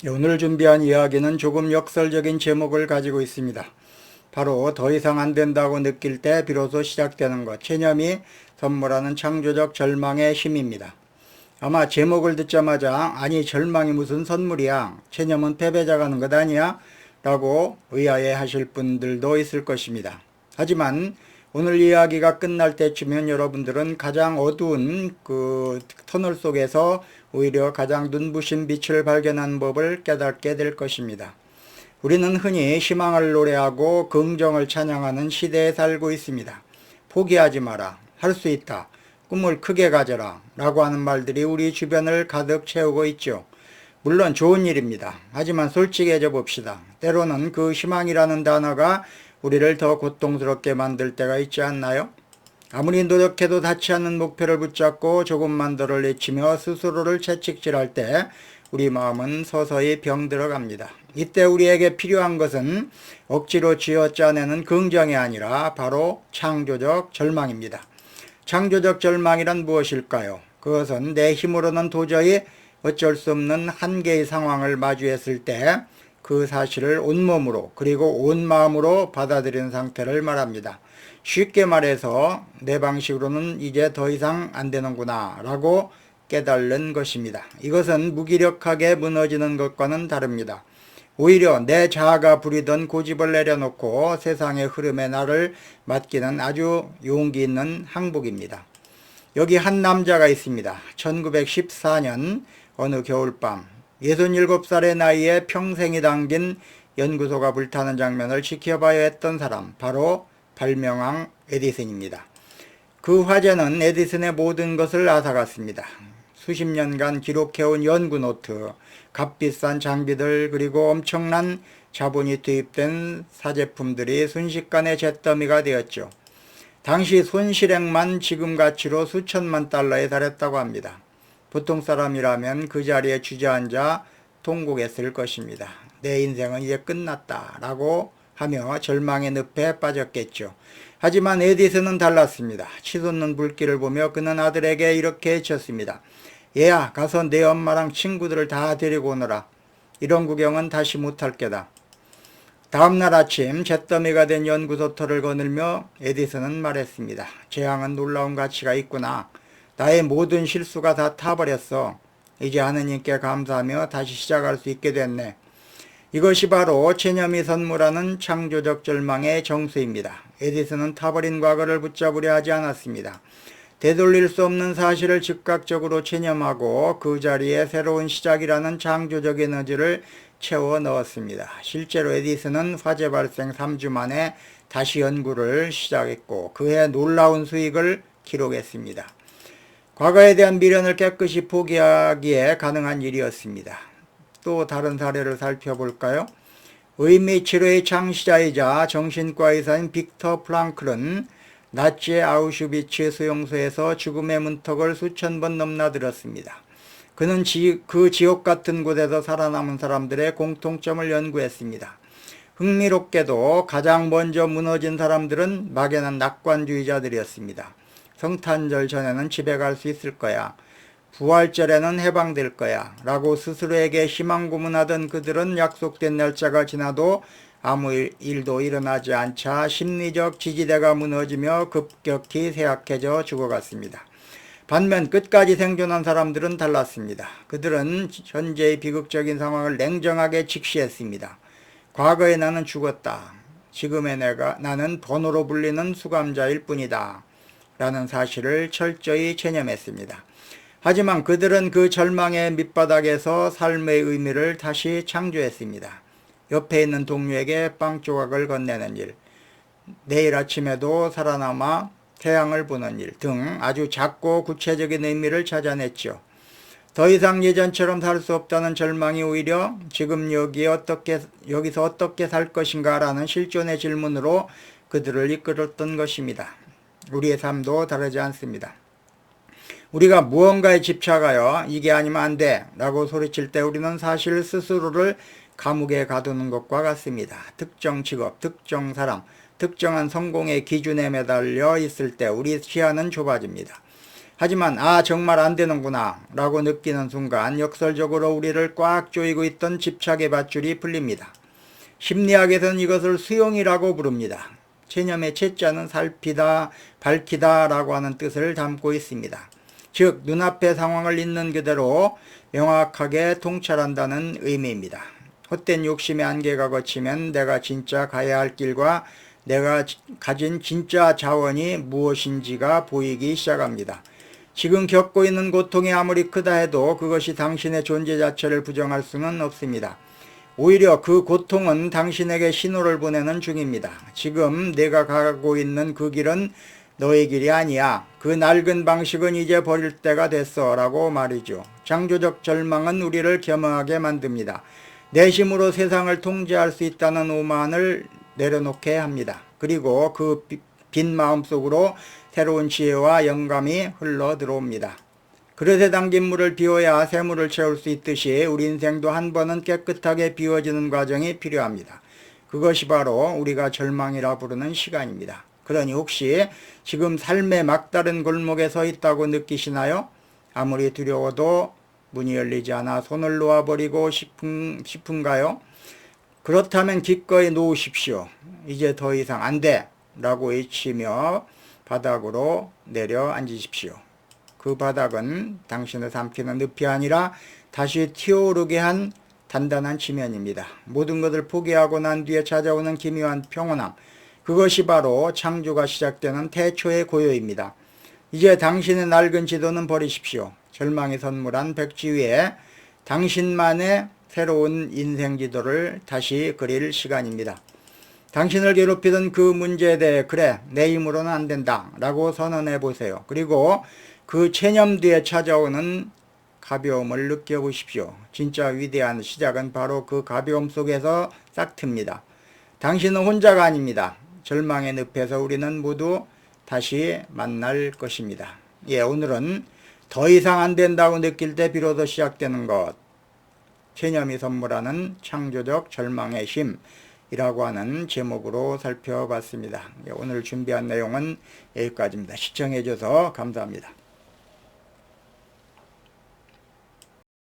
오늘 준비한 이야기는 조금 역설적인 제목을 가지고 있습니다. 바로 더 이상 안 된다고 느낄 때 비로소 시작되는 것, 체념이 선물하는 창조적 절망의 힘입니다. 아마 제목을 듣자마자 아니 절망이 무슨 선물이야, 체념은 패배자가 하는 것 아니야? 라고 의아해 하실 분들도 있을 것입니다. 하지만 오늘 이야기가 끝날 때쯤엔 여러분들은 가장 어두운 그 터널 속에서 오히려 가장 눈부신 빛을 발견한 법을 깨닫게 될 것입니다. 우리는 흔히 희망을 노래하고 긍정을 찬양하는 시대에 살고 있습니다. 포기하지 마라, 할 수 있다, 꿈을 크게 가져라 라고 하는 말들이 우리 주변을 가득 채우고 있죠. 물론 좋은 일입니다. 하지만 솔직해져 봅시다. 때로는 그 희망이라는 단어가 우리를 더 고통스럽게 만들 때가 있지 않나요? 아무리 노력해도 닿지 않는 목표를 붙잡고 조금만 더를 내치며 스스로를 채찍질할 때 우리 마음은 서서히 병들어갑니다. 이때 우리에게 필요한 것은 억지로 쥐어짜내는 긍정이 아니라 바로 창조적 절망입니다. 창조적 절망이란 무엇일까요? 그것은 내 힘으로는 도저히 어쩔 수 없는 한계의 상황을 마주했을 때 그 사실을 온몸으로 그리고 온 마음으로 받아들이는 상태를 말합니다. 쉽게 말해서 내 방식으로는 이제 더 이상 안 되는구나 라고 깨달는 것입니다. 이것은 무기력하게 무너지는 것과는 다릅니다. 오히려 내 자아가 부리던 고집을 내려놓고 세상의 흐름에 나를 맡기는 아주 용기 있는 항복입니다. 여기 한 남자가 있습니다. 1914년 어느 겨울밤 67살의 나이에 평생이 담긴 연구소가 불타는 장면을 지켜봐야 했던 사람, 바로 발명왕 에디슨입니다. 그 화재는 에디슨의 모든 것을 앗아갔습니다. 수십 년간 기록해온 연구 노트, 값비싼 장비들, 그리고 엄청난 자본이 투입된 사제품들이 순식간에 잿더미가 되었죠. 당시 손실액만 지금 가치로 수천만 달러에 달했다고 합니다. 보통 사람이라면 그 자리에 주저앉아 통곡했을 것입니다. 내 인생은 이제 끝났다 라고 하며 절망의 늪에 빠졌겠죠. 하지만 에디슨은 달랐습니다. 치솟는 불길을 보며 그는 아들에게 이렇게 외쳤습니다. 얘야, 가서 내 엄마랑 친구들을 다 데리고 오너라. 이런 구경은 다시 못할 게다. 다음날 아침 잿더미가 된 연구소 털을 거닐며 에디슨은 말했습니다. 재앙은 놀라운 가치가 있구나. 나의 모든 실수가 다 타버렸어. 이제 하느님께 감사하며 다시 시작할 수 있게 됐네. 이것이 바로 체념이 선물하는 창조적 절망의 정수입니다. 에디슨은 타버린 과거를 붙잡으려 하지 않았습니다. 되돌릴 수 없는 사실을 즉각적으로 체념하고 그 자리에 새로운 시작이라는 창조적 에너지를 채워 넣었습니다. 실제로 에디슨은 화재 발생 3주 만에 다시 연구를 시작했고 그해 놀라운 수익을 기록했습니다. 과거에 대한 미련을 깨끗이 포기하기에 가능한 일이었습니다. 또 다른 사례를 살펴볼까요? 의미 치료의 창시자이자 정신과 의사인 빅터 프랑클은 나치의 아우슈비츠 수용소에서 죽음의 문턱을 수천 번 넘나들었습니다. 그는 그 지옥 같은 곳에서 살아남은 사람들의 공통점을 연구했습니다. 흥미롭게도 가장 먼저 무너진 사람들은 막연한 낙관주의자들이었습니다. 성탄절 전에는 집에 갈 수 있을 거야. 부활절에는 해방될 거야. 라고 스스로에게 희망 고문하던 그들은 약속된 날짜가 지나도 아무 일도 일어나지 않자 심리적 지지대가 무너지며 급격히 쇠약해져 죽어갔습니다. 반면 끝까지 생존한 사람들은 달랐습니다. 그들은 현재의 비극적인 상황을 냉정하게 직시했습니다. 과거의 나는 죽었다. 지금의 나는 번호로 불리는 수감자일 뿐이다. 라는 사실을 철저히 체념했습니다. 하지만 그들은 그 절망의 밑바닥에서 삶의 의미를 다시 창조했습니다. 옆에 있는 동료에게 빵 조각을 건네는 일, 내일 아침에도 살아남아 태양을 보는 일 등 아주 작고 구체적인 의미를 찾아냈죠. 더 이상 예전처럼 살 수 없다는 절망이 오히려 지금 여기서 어떻게 살 것인가 라는 실존의 질문으로 그들을 이끌었던 것입니다. 우리의 삶도 다르지 않습니다. 우리가 무언가에 집착하여 이게 아니면 안 돼 라고 소리칠 때 우리는 사실 스스로를 감옥에 가두는 것과 같습니다. 특정 직업, 특정 사람, 특정한 성공의 기준에 매달려 있을 때 우리 시야는 좁아집니다. 하지만 정말 안 되는구나 라고 느끼는 순간 역설적으로 우리를 꽉 조이고 있던 집착의 밧줄이 풀립니다. 심리학에서는 이것을 수용이라고 부릅니다. 체념의 체자는 살피다, 밝히다 라고 하는 뜻을 담고 있습니다. 즉 눈앞의 상황을 있는 그대로 명확하게 통찰한다는 의미입니다. 헛된 욕심의 안개가 걷히면 내가 진짜 가야 할 길과 내가 가진 진짜 자원이 무엇인지가 보이기 시작합니다. 지금 겪고 있는 고통이 아무리 크다 해도 그것이 당신의 존재 자체를 부정할 수는 없습니다. 오히려 그 고통은 당신에게 신호를 보내는 중입니다. 지금 내가 가고 있는 그 길은 너의 길이 아니야. 그 낡은 방식은 이제 버릴 때가 됐어 라고 말이죠. 창조적 절망은 우리를 겸허하게 만듭니다. 내 힘으로 세상을 통제할 수 있다는 오만을 내려놓게 합니다. 그리고 그 빈 마음속으로 새로운 지혜와 영감이 흘러 들어옵니다. 그릇에 담긴 물을 비워야 샘물을 채울 수 있듯이 우리 인생도 한 번은 깨끗하게 비워지는 과정이 필요합니다. 그것이 바로 우리가 절망이라 부르는 시간입니다. 그러니 혹시 지금 삶의 막다른 골목에 서 있다고 느끼시나요? 아무리 두려워도 문이 열리지 않아 손을 놓아버리고 싶은가요? 그렇다면 기꺼이 놓으십시오. 이제 더 이상 안 돼! 라고 외치며 바닥으로 내려앉으십시오. 그 바닥은 당신을 삼키는 늪이 아니라 다시 튀어오르게 한 단단한 지면입니다. 모든 것을 포기하고 난 뒤에 찾아오는 기묘한 평온함, 그것이 바로 창조가 시작되는 태초의 고요입니다. 이제 당신의 낡은 지도는 버리십시오. 절망이 선물한 백지 위에 당신만의 새로운 인생 지도를 다시 그릴 시간입니다. 당신을 괴롭히던 그 문제에 대해 그래 내 힘으로는 안 된다 라고 선언해 보세요. 그리고 그 체념 뒤에 찾아오는 가벼움을 느껴보십시오. 진짜 위대한 시작은 바로 그 가벼움 속에서 싹 틉니다. 당신은 혼자가 아닙니다. 절망의 늪에서 우리는 모두 다시 만날 것입니다. 오늘은 더 이상 안 된다고 느낄 때 비로소 시작되는 것, 체념이 선물하는 창조적 절망의 힘이라고 하는 제목으로 살펴봤습니다. 오늘 준비한 내용은 여기까지입니다. 시청해 주셔서 감사합니다.